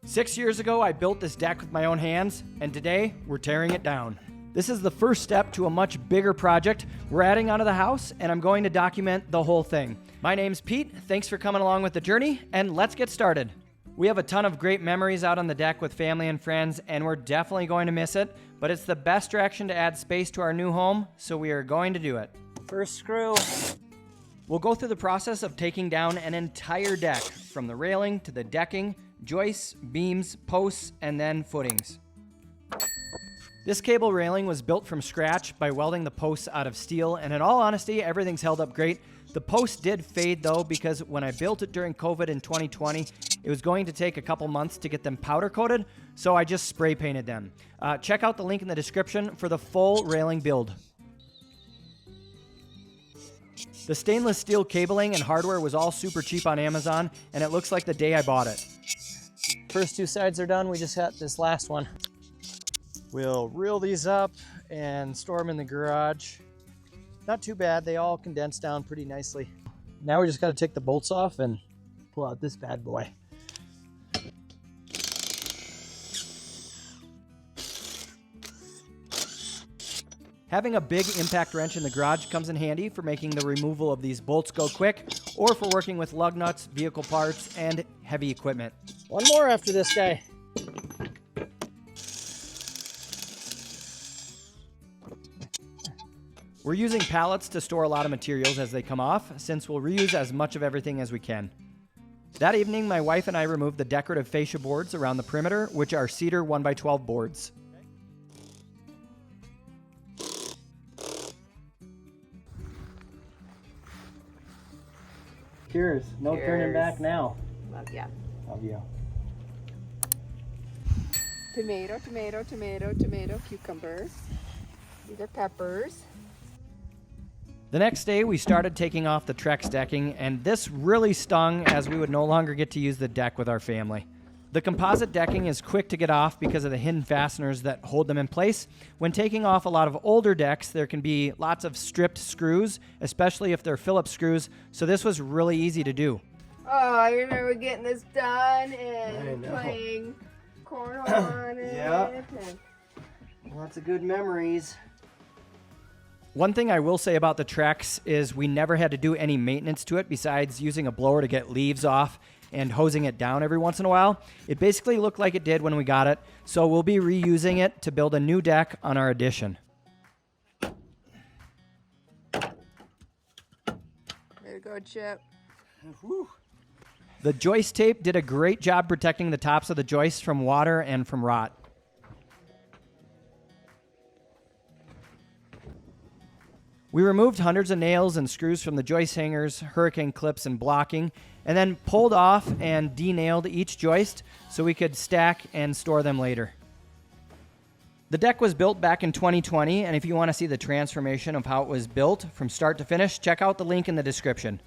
6 years ago, I built this deck with my own hands, and today we're tearing it down. This is the first step to a much bigger project we're adding onto the house, and I'm going to document the whole thing. My name's Pete. Thanks for coming along with the journey, and let's get started. We have a ton of great memories out on the deck with family and friends, and we're definitely going to miss it, but it's the best direction to add space to our new home, so we are going to do it. First screw. We'll go through the process of taking down an entire deck, from the railing to the decking, joists, beams, posts, and then footings. This cable railing was built from scratch by welding the posts out of steel, and in all honesty, everything's held up great. The posts did fade though, because when I built it during COVID in 2020, it was going to take a couple months to get them powder coated, so I just spray painted them. Check out the link in the description for the full railing build. The stainless steel cabling and hardware was all super cheap on Amazon, and it looks like the day I bought it. First two sides are done, we just got this last one. We'll reel these up and store them in the garage. Not too bad, they all condense down pretty nicely. Now we just gotta take the bolts off and pull out this bad boy. Having a big impact wrench in the garage comes in handy for making the removal of these bolts go quick, or for working with lug nuts, vehicle parts, and heavy equipment. One more after this guy. We're using pallets to store a lot of materials as they come off, since we'll reuse as much of everything as we can. That evening, my wife and I removed the decorative fascia boards around the perimeter, which are cedar 1x12 boards. Cheers. No Cheers. turning back now. Love ya. Love you. Tomato, tomato, tomato, tomato, cucumber. These are peppers. The next day, we started taking off the Trex decking, and this really stung as we would no longer get to use the deck with our family. The composite decking is quick to get off because of the hidden fasteners that hold them in place. When taking off a lot of older decks, there can be lots of stripped screws, especially if they're Phillips screws, so this was really easy to do. Oh, I remember getting this done and playing cornhole on it. Yeah. Lots of good memories. One thing I will say about the Trex is we never had to do any maintenance to it besides using a blower to get leaves off and hosing it down every once in a while. It basically looked like it did when we got it, so we'll be reusing it to build a new deck on our addition. Way to go, Chip. Whew. The joist tape did a great job protecting the tops of the joists from water and from rot. We removed hundreds of nails and screws from the joist hangers, hurricane clips, and blocking, and then pulled off and de-nailed each joist so we could stack and store them later. The deck was built back in 2020, and if you want to see the transformation of how it was built from start to finish, check out the link in the description.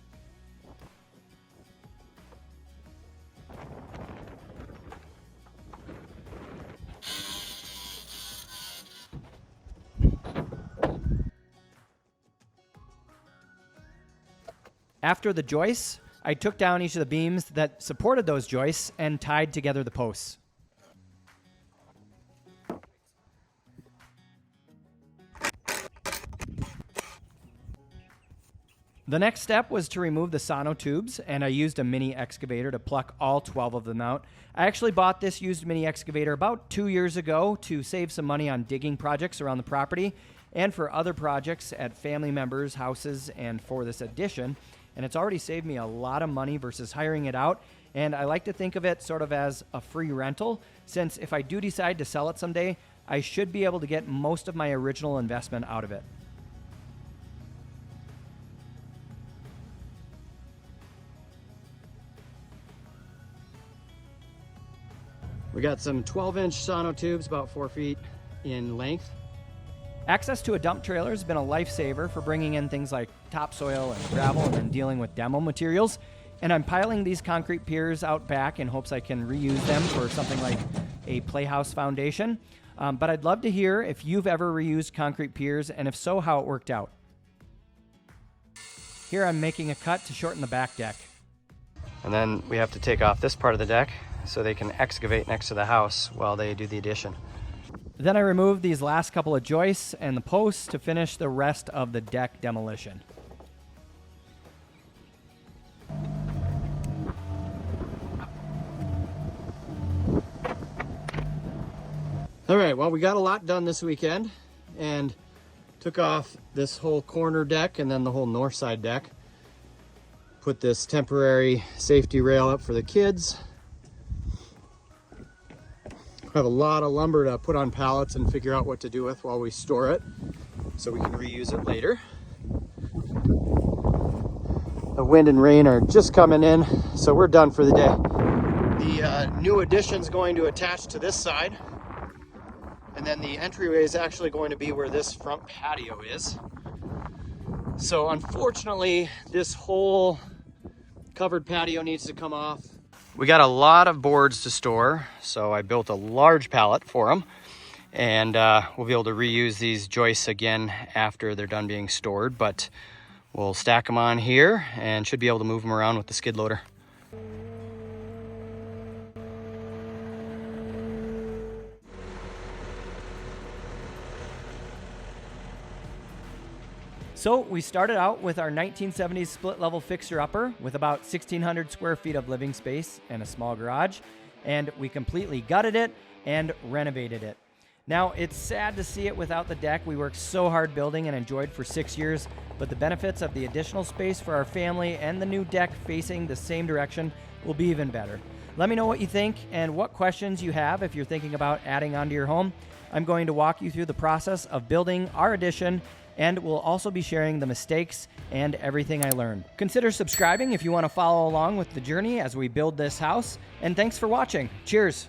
After the joists, I took down each of the beams that supported those joists and tied together the posts. The next step was to remove the Sono tubes, and I used a mini excavator to pluck all 12 of them out. I actually bought this used mini excavator about 2 years ago to save some money on digging projects around the property and for other projects at family members' houses and for this addition. And it's already saved me a lot of money versus hiring it out. And I like to think of it sort of as a free rental, since if I do decide to sell it someday, I should be able to get most of my original investment out of it. We got some 12-inch Sono tubes, about 4 feet in length. Access to a dump trailer has been a lifesaver for bringing in things like topsoil and gravel and then dealing with demo materials. And I'm piling these concrete piers out back in hopes I can reuse them for something like a playhouse foundation. But I'd love to hear if you've ever reused concrete piers, and if so, how it worked out. Here I'm making a cut to shorten the back deck. And then we have to take off this part of the deck so they can excavate next to the house while they do the addition. Then I removed these last couple of joists and the posts to finish the rest of the deck demolition. All right, well, we got a lot done this weekend and took off this whole corner deck and then the whole north side deck. Put this temporary safety rail up for the kids. We have a lot of lumber to put on pallets and figure out what to do with while we store it so we can reuse it later. The wind and rain are just coming in, so we're done for the day. The new addition's going to attach to this side, and then the entryway is actually going to be where this front patio is. So unfortunately, this whole covered patio needs to come off. We got a lot of boards to store, so I built a large pallet for them, and we'll be able to reuse these joists again after they're done being stored, but we'll stack them on here and should be able to move them around with the skid loader. So we started out with our 1970s split level fixer-upper with about 1,600 square feet of living space and a small garage, and we completely gutted it and renovated it. Now, it's sad to see it without the deck we worked so hard building and enjoyed for 6 years, but the benefits of the additional space for our family and the new deck facing the same direction will be even better. Let me know what you think and what questions you have if you're thinking about adding onto your home. I'm going to walk you through the process of building our addition, and we'll also be sharing the mistakes and everything I learned. Consider subscribing if you want to follow along with the journey as we build this house, and thanks for watching. Cheers.